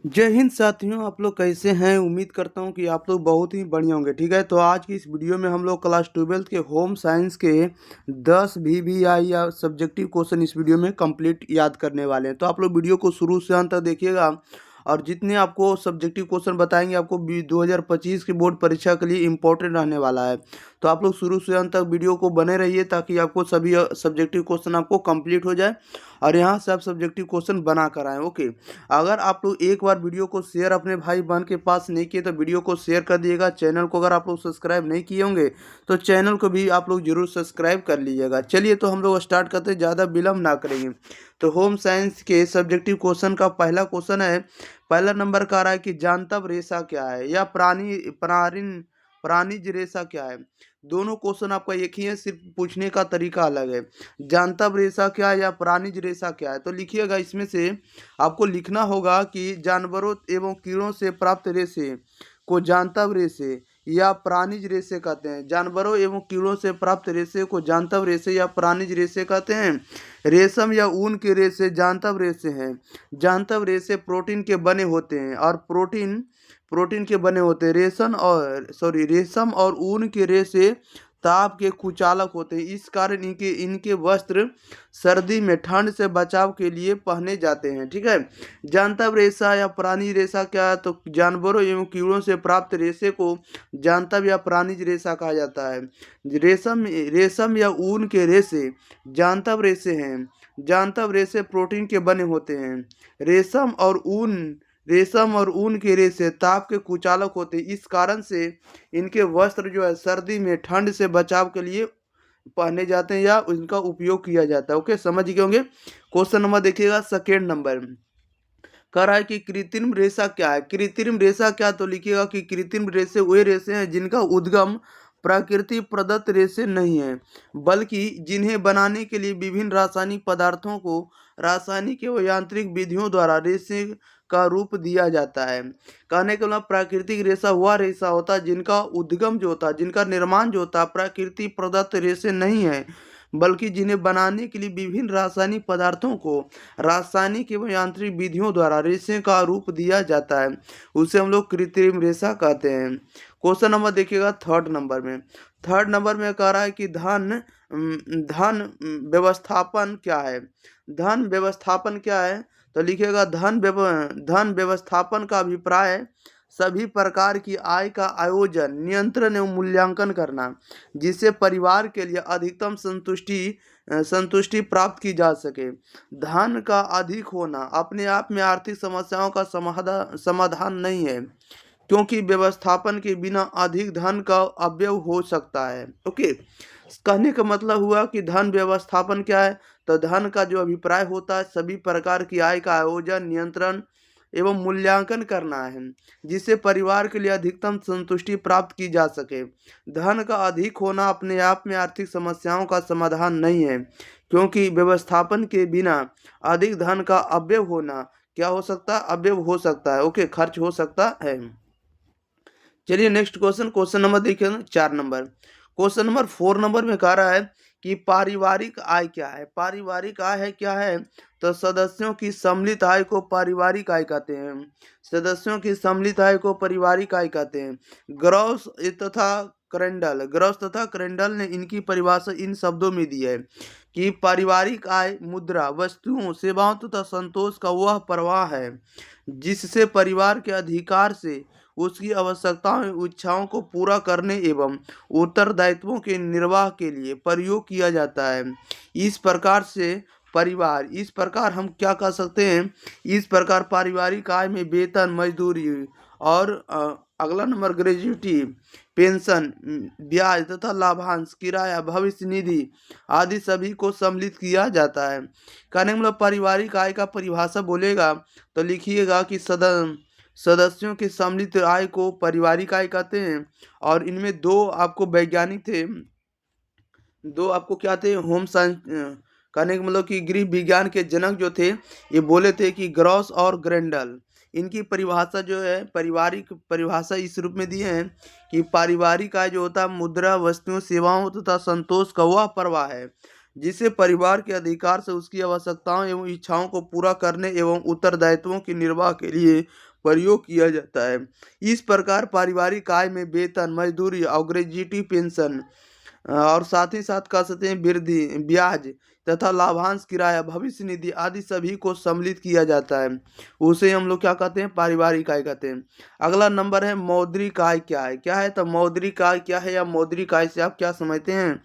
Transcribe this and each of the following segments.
जय हिंद साथियों, आप लोग कैसे हैं। उम्मीद करता हूं कि आप लोग बहुत ही बढ़िया होंगे। ठीक है, तो आज की इस वीडियो में हम लोग क्लास 12th के होम साइंस के 10 VVI या सब्जेक्टिव क्वेश्चन इस वीडियो में कंप्लीट याद करने वाले हैं। तो आप लोग वीडियो को शुरू से अंत तक देखिएगा और जितने आपको सब्जेक्टिव क्वेश्चन बताएंगे आपको 2025 की बोर्ड परीक्षा के लिए इम्पोर्टेंट रहने वाला है। तो आप लोग शुरू से अंत तक वीडियो को बने रहिए ताकि आपको सभी सब्जेक्टिव क्वेश्चन आपको कंप्लीट हो जाए और यहाँ से आप सब्जेक्टिव क्वेश्चन बना कर आएँ। ओके, अगर आप लोग एक बार वीडियो को शेयर अपने भाई बहन के पास नहीं किए तो वीडियो को शेयर कर दिएगा। चैनल को अगर आप लोग सब्सक्राइब नहीं किए होंगे तो चैनल को भी आप लोग जरूर सब्सक्राइब कर लीजिएगा। चलिए तो हम लोग स्टार्ट करते हैं, ज़्यादा विलम्ब ना करेंगे। तो होम साइंस के सब्जेक्टिव क्वेश्चन का पहला क्वेश्चन है, पहला नंबर का आ रहा है कि जानतब रेशा क्या है या प्राणिज रेशा क्या है। दोनों क्वेश्चन आपका एक ही है, सिर्फ पूछने का तरीका अलग है। जानतब रेशा क्या है या प्राणिज रेशा क्या है, तो लिखिएगा इसमें से आपको लिखना होगा कि जानवरों एवं कीड़ों से प्राप्त रेशे को जानतब रेशे या प्राणिज रेशे कहते हैं। जानवरों एवं कीड़ों से प्राप्त रेशे को जानतब रेशे या प्राणिज रेशे कहते हैं। रेशम या ऊन के रेशे जानतब रेशे हैं। जानतब रेशे प्रोटीन के बने होते हैं और प्रोटीन प्रोटीन के बने होते हैं। रेशम और ऊन के रेशे ताप के कुचालक होते हैं। इस कारण इनके इनके वस्त्र सर्दी में ठंड से बचाव के लिए पहने जाते हैं। ठीक है, जानतब रेशा या प्राणी रेशा क्या है, तो जानवरों एवं कीड़ों से प्राप्त रेशे को जानतब या प्राणिज रेशा कहा जाता है। रेशम रेशम या ऊन के रेशे जानतब रेशे हैं। जानतब रेशे प्रोटीन के बने होते हैं। रेशम और ऊन रेशम और ऊन के रेशे ताप के कुचालक होते हैं। इस कारण से इनके वस्त्र जो है सर्दी में ठंड से बचाव के लिए पहने जाते हैं या उनका उपयोग किया जाता है। ओके, समझ गए होंगे। क्वेश्चन नंबर देखिएगा, सेकेंड नंबर कह रहा है कि कृत्रिम रेशा क्या है। कृत्रिम रेशा क्या, तो लिखिएगा कि कृत्रिम रेशे वे रेशे हैं जिनका उद्गम प्रकृति प्रदत्त रेशे नहीं है, बल्कि जिन्हें बनाने के लिए विभिन्न रासायनिक पदार्थों को रासायनिक एवं यांत्रिक विधियों द्वारा रेशे का रूप दिया जाता है। कहने के मतलब प्राकृतिक रेशा वह रेशा होता है जिनका उद्गम जो होता है, जिनका निर्माण जो होता है प्रकृति प्रदत्त रेशे नहीं है, बल्कि जिन्हें बनाने के लिए विभिन्न रासायनिक पदार्थों को रासायनिक एवं यांत्रिक विधियों द्वारा रेशे का रूप दिया जाता है, उसे हम लोग कृत्रिम रेशा कहते हैं। क्वेश्चन नंबर देखिएगा, थर्ड नंबर में कह रहा है कि धन व्यवस्थापन क्या है। धन व्यवस्थापन क्या है, तो लिखिएगा धन व्यवस्थापन का अभिप्राय सभी प्रकार की आय का आयोजन, नियंत्रण एवं मूल्यांकन करना, जिससे परिवार के लिए अधिकतम संतुष्टि प्राप्त की जा सके। धन का अधिक होना अपने आप में आर्थिक समस्याओं का समाधान नहीं है, क्योंकि व्यवस्थापन के बिना अधिक धन का अपव्यय हो सकता है। ओके, कहने का मतलब हुआ कि धन व्यवस्थापन क्या है, तो धन का जो अभिप्राय होता है सभी प्रकार की आय का आयोजन, नियंत्रण एवं मूल्यांकन करना है, जिससे परिवार के लिए अधिकतम संतुष्टि प्राप्त की जा सके। धन का अधिक होना अपने आप में आर्थिक समस्याओं का समाधान नहीं है, क्योंकि व्यवस्थापन के बिना अधिक धन का अपव्यय होना क्या हो सकता है, अपव्यय हो सकता है। ओके, खर्च हो सकता है। चलिए नेक्स्ट क्वेश्चन नंबर देखिए, 4 नंबर। क्वेश्चन नंबर 4 में कह रहा है कि पारिवारिक आय क्या है। पारिवारिक आय है क्या है, तो सदस्यों की सम्मिलित आय को पारिवारिक आय कहते हैं। सदस्यों की सम्मिलित आय को पारिवारिक आय कहते हैं। ग्रॉस तथा क्रेंडल ने इनकी परिभाषा इन शब्दों में दी है कि पारिवारिक आय मुद्रा, वस्तुओं, सेवाओं तथा संतोष का वह प्रवाह है जिससे परिवार के अधिकार से उसकी आवश्यकताओं एवं इच्छाओं को पूरा करने एवं उत्तरदायित्वों के निर्वाह के लिए प्रयोग किया जाता है। इस प्रकार हम क्या कह सकते हैं, इस प्रकार पारिवारिक आय में वेतन, मजदूरी और अगला नंबर ग्रेजुटी, पेंशन, ब्याज तथा लाभांश, किराया, भविष्य निधि आदि सभी को सम्मिलित किया जाता है। कहने का मतलब पारिवारिक आय का परिभाषा बोलेगा तो लिखिएगा कि सदस्यों के सम्मिलित आय को पारिवारिक आय कहते हैं। और इनमें दो आपको वैज्ञानिक थे, दो आपको क्या थे, होम साइंस कहने का मतलब कि गृह विज्ञान के जनक जो थे ये बोले थे कि ग्रॉस और ग्रेंडल, इनकी परिभाषा जो है पारिवारिक परिभाषा इस रूप में दिए हैं कि पारिवारिक आय जो होता है मुद्रा, वस्तुओं, सेवाओं तथा संतोष का वह प्रवाह है जिसे परिवार के अधिकार से उसकी आवश्यकताओं एवं इच्छाओं को पूरा करने एवं उत्तरदायित्वों के निर्वाह के लिए प्रयोग किया जाता है। इस प्रकार पारिवारिक आय में वेतन, मजदूरी और ग्रेजुएटी पेंशन और साथ ही साथ कह सकते हैं वृद्धि, ब्याज तथा लाभांश, किराया, भविष्य निधि आदि सभी को सम्मिलित किया जाता है। उसे हम लोग क्या कहते हैं? पारिवारिक आय कहते हैं। अगला नंबर है मौद्रिक आय क्या है? क्या है? तो मौद्रिक आय क्या है या मौद्रिक आय से आप क्या समझते हैं?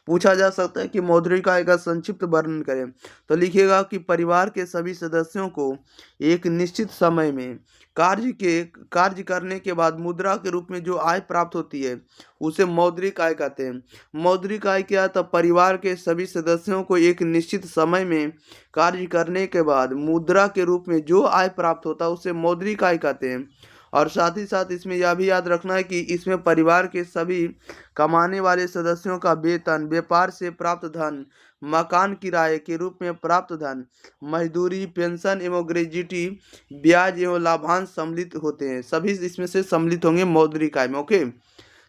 पूछा जा सकता है कि मौद्रिक आय का संक्षिप्त वर्णन करें। तो लिखिएगा कि परिवार के सभी सदस्यों को एक निश्चित समय में कार्य करने के बाद मुद्रा के रूप में जो आय प्राप्त होती है उसे मौद्रिक आय कहते हैं। मौद्रिक आय क्या है? तो परिवार के सभी सदस्यों को एक निश्चित समय में कार्य करने के बाद मुद्रा के रूप में जो आय प्राप्त होता है उसे मौद्रिक आय कहते हैं। और साथ ही साथ इसमें यह भी याद रखना है कि इसमें परिवार के सभी कमाने वाले सदस्यों का वेतन, व्यापार से प्राप्त धन, मकान किराए के रूप में प्राप्त धन, मजदूरी, पेंशन एवं ग्रेजुटी, ब्याज एवं लाभांश सम्मिलित होते हैं। सभी इसमें से सम्मिलित होंगे मौद्रिक आय में। ओके,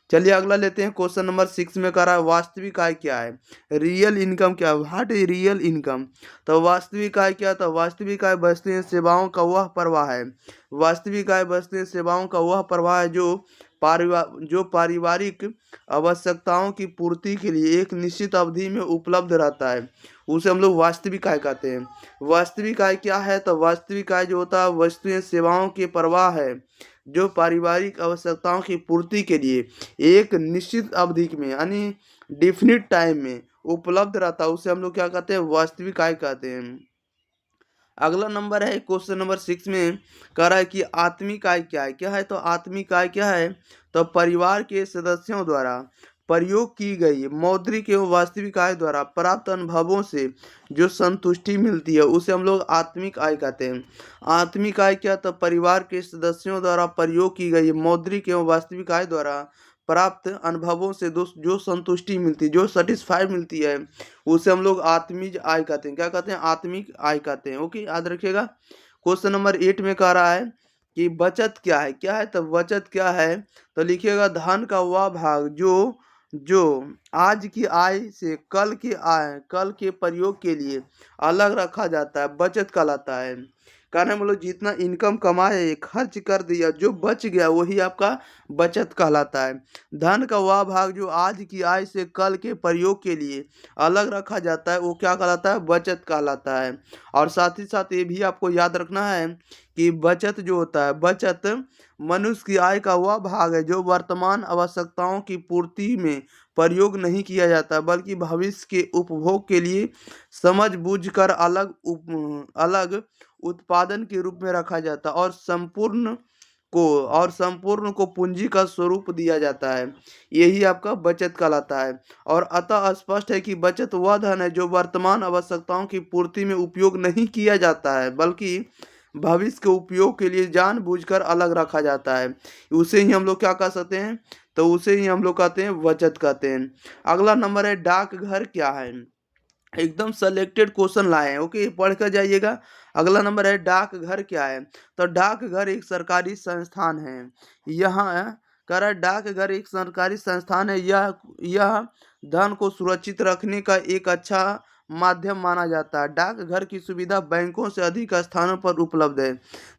चलिए अगला लेते हैं। क्वेश्चन नंबर 6 में कह रहा है वास्तविक आय क्या है? रियल इनकम क्या है? What is real income? तो वास्तविक आय क्या? तो वास्तविक आय वस्तुएं सेवाओं का वह प्रवाह है। वास्तविक आय वस्तुएं सेवाओं का वह प्रवाह है जो पारिवारिक आवश्यकताओं की पूर्ति के लिए एक निश्चित अवधि में उपलब्ध रहता है, उसे हम लोग वास्तविक आय कहते हैं। वास्तविक आय क्या है? तो वास्तविक आय जो होता है वस्तुएं सेवाओं के प्रवाह है जो पारिवारिक आवश्यकताओं की पूर्ति के लिए एक निश्चित अवधि में यानी डिफिनिट टाइम में उपलब्ध रहता है, उसे हम लोग क्या कहते हैं? वास्तविक आय कहते हैं। अगला नंबर है क्वेश्चन नंबर 6 में कह रहा है कि आत्मिक आय क्या है? क्या है? तो आत्मिक आय क्या है? तो परिवार के सदस्यों द्वारा प्रयोग की गई मौद्रिक एवं वास्तविक आय द्वारा प्राप्त अनुभवों से जो संतुष्टि मिलती है उसे हम लोग आत्मिक आय कहते हैं। आत्मिक आय क्या? तो परिवार के सदस्यों द्वारा प्रयोग की गई मौद्रिक एवं वास्तविक आय द्वारा प्राप्त अनुभवों से जो संतुष्टि मिलती है, जो सेटिस्फाइड मिलती है उसे हम लोग आत्मिक आय कहते हैं। क्या कहते हैं? आत्मिक आय कहते हैं। ओके, याद रखिएगा। क्वेश्चन नंबर 8 में कह रहा है कि बचत क्या है? क्या है? तो बचत क्या है? तो लिखिएगा धन का वह भाग जो आज की आय से कल के प्रयोग के लिए अलग रखा जाता है बचत कहलाता है। कहने मतलब जितना इनकम कमाए खर्च कर दिया, जो बच गया वही आपका बचत कहलाता है। धन का वह भाग जो आज की आय से कल के प्रयोग के लिए अलग रखा जाता है वो क्या कहलाता है? बचत कहलाता है। और साथ ही साथ ये भी आपको याद रखना है कि बचत जो होता है, बचत मनुष्य की आय का वह भाग है जो वर्तमान आवश्यकताओं की पूर्ति में प्रयोग नहीं किया जाता बल्कि भविष्य के उपभोग के लिए समझ बूझ कर अलग उत्पादन के रूप में रखा जाता है और संपूर्ण को पूंजी का स्वरूप दिया जाता है। यही आपका बचत कहलाता है। और अतः स्पष्ट है कि बचत वह धन है जो वर्तमान आवश्यकताओं की पूर्ति में उपयोग नहीं किया जाता है बल्कि भविष्य के उपयोग के लिए जानबूझकर अलग रखा जाता है। उसे ही हम लोग क्या कह सकते हैं? तो उसे ही हम लोग कहते हैं बचत कहते हैं। अगला नंबर है डाकघर क्या है? एकदम सेलेक्टेड क्वेश्चन लाए हैं। ओके, पढ़ कर जाइएगा। अगला नंबर है डाकघर क्या है? तो डाकघर एक सरकारी संस्थान है। यहाँ कह रहा है डाकघर एक सरकारी संस्थान है। यह धन को सुरक्षित रखने का एक अच्छा माध्यम माना जाता है। डाकघर की सुविधा बैंकों से अधिक स्थानों पर उपलब्ध है।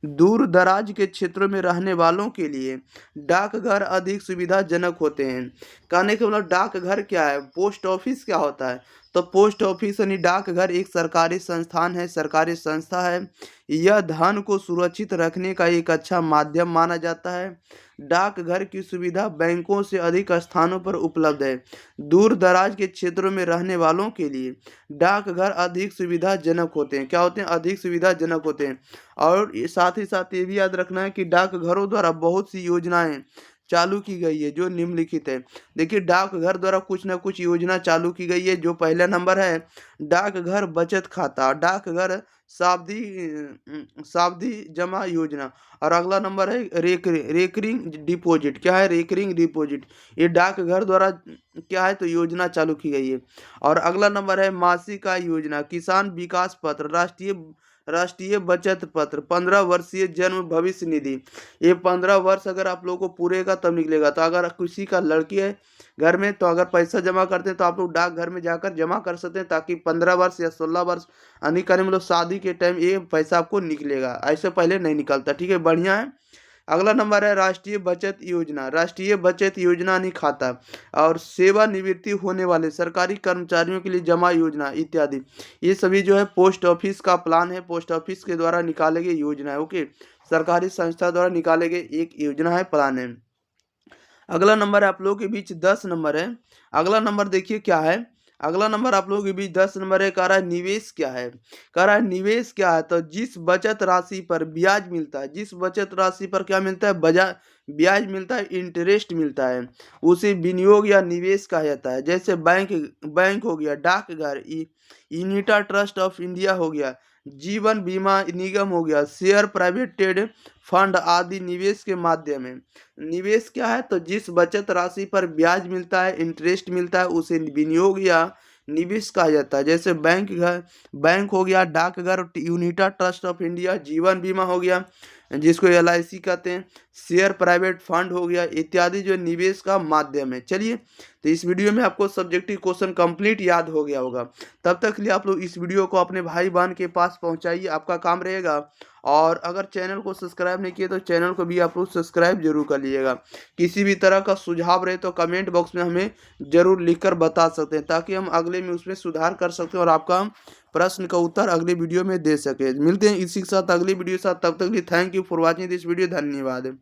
दूर दराज के क्षेत्रों में रहने वालों के लिए डाकघर अधिक सुविधाजनक होते हैं। कहने के मतलब डाकघर क्या है? पोस्ट ऑफिस क्या होता है? तो पोस्ट ऑफिस यानी डाकघर एक सरकारी संस्थान है, सरकारी संस्था है। यह धन को सुरक्षित रखने का एक अच्छा माध्यम माना जाता है। डाकघर की सुविधा बैंकों से अधिक स्थानों पर उपलब्ध है। दूर दराज के क्षेत्रों में रहने वालों के लिए डाकघर अधिक सुविधाजनक होते हैं। क्या होते हैं? अधिक सुविधाजनक होते हैं। और साथ ही साथ ये भी याद रखना है कि डाकघरों द्वारा बहुत सी योजनाएं चालू की गई है जो निम्नलिखित है। देखिए डाकघर द्वारा कुछ ना कुछ योजना चालू की गई है। जो पहला नंबर है डाकघर बचत खाता, डाकघर सावधि जमा योजना। और अगला नंबर है रेकरिंग डिपॉजिट। क्या है? Recurring deposit. ये डाकघर द्वारा क्या है? तो योजना चालू की गई है। और अगला नंबर है मासिक आय योजना, किसान विकास पत्र, राष्ट्रीय बचत पत्र, 15 वर्षीय जन्म भविष्य निधि। ये 15 वर्ष अगर आप लोगों को पूरेगा तब निकलेगा। तो अगर किसी का लड़की है घर में, तो अगर पैसा जमा करते हैं तो आप लोग डाकघर में जाकर जमा कर सकते हैं, ताकि 15 वर्ष या 16 वर्ष आने का मतलब शादी के टाइम ये पैसा आपको निकलेगा, ऐसे पहले नहीं निकलता। ठीक है, बढ़िया है। अगला नंबर है राष्ट्रीय बचत योजना। राष्ट्रीय बचत योजना यानी खाता और सेवानिवृत्ति होने वाले सरकारी कर्मचारियों के लिए जमा योजना इत्यादि, ये सभी जो है पोस्ट ऑफिस का प्लान है, पोस्ट ऑफिस के द्वारा निकाले गए योजना है। ओके, सरकारी संस्था द्वारा निकाले गए एक योजना है, प्लान है। अगला नंबर आप लोगों के बीच 10 नंबर है। अगला नंबर देखिए क्या है। अगला नंबर आप लोगों के बीच 10 नंबर है, कह रहा है निवेश क्या है। कह रहा है निवेश क्या है, तो जिस बचत राशि पर ब्याज मिलता है, जिस बचत राशि पर क्या मिलता है, ब्याज मिलता है, इंटरेस्ट मिलता है, उसे विनियोग या निवेश कहा जाता है। जैसे बैंक हो गया, डाकघर, यूनिटा ट्रस्ट ऑफ इंडिया हो गया, जीवन बीमा निगम हो गया, शेयर प्राइवेटेड फंड आदि निवेश के माध्यम है। निवेश क्या है, तो जिस बचत राशि पर ब्याज मिलता है, इंटरेस्ट मिलता है, उसे विनियोग या निवेश कहा जाता है। जैसे बैंक हो गया, डाकघर, यूनिटा ट्रस्ट ऑफ इंडिया, जीवन बीमा हो गया जिसको LIC कहते हैं, शेयर प्राइवेट फंड हो गया इत्यादि, जो निवेश का माध्यम है। चलिए, तो इस वीडियो में आपको सब्जेक्टिव क्वेश्चन कंप्लीट याद हो गया होगा। तब तक के लिए आप लोग इस वीडियो को अपने भाई बहन के पास पहुंचाइए, आपका काम रहेगा। और अगर चैनल को सब्सक्राइब नहीं किए तो चैनल को भी आप लोग सब्सक्राइब जरूर कर लीजिएगा। किसी भी तरह का सुझाव रहे तो कमेंट बॉक्स में हमें जरूर लिखकर बता सकते हैं, ताकि हम अगले में उसमें सुधार कर सकते हैं और आपका प्रश्न का उत्तर अगले वीडियो में दे सके। मिलते हैं इसी के साथ अगली वीडियो के साथ, तब तक के लिए thank you for watching this video. धन्यवाद।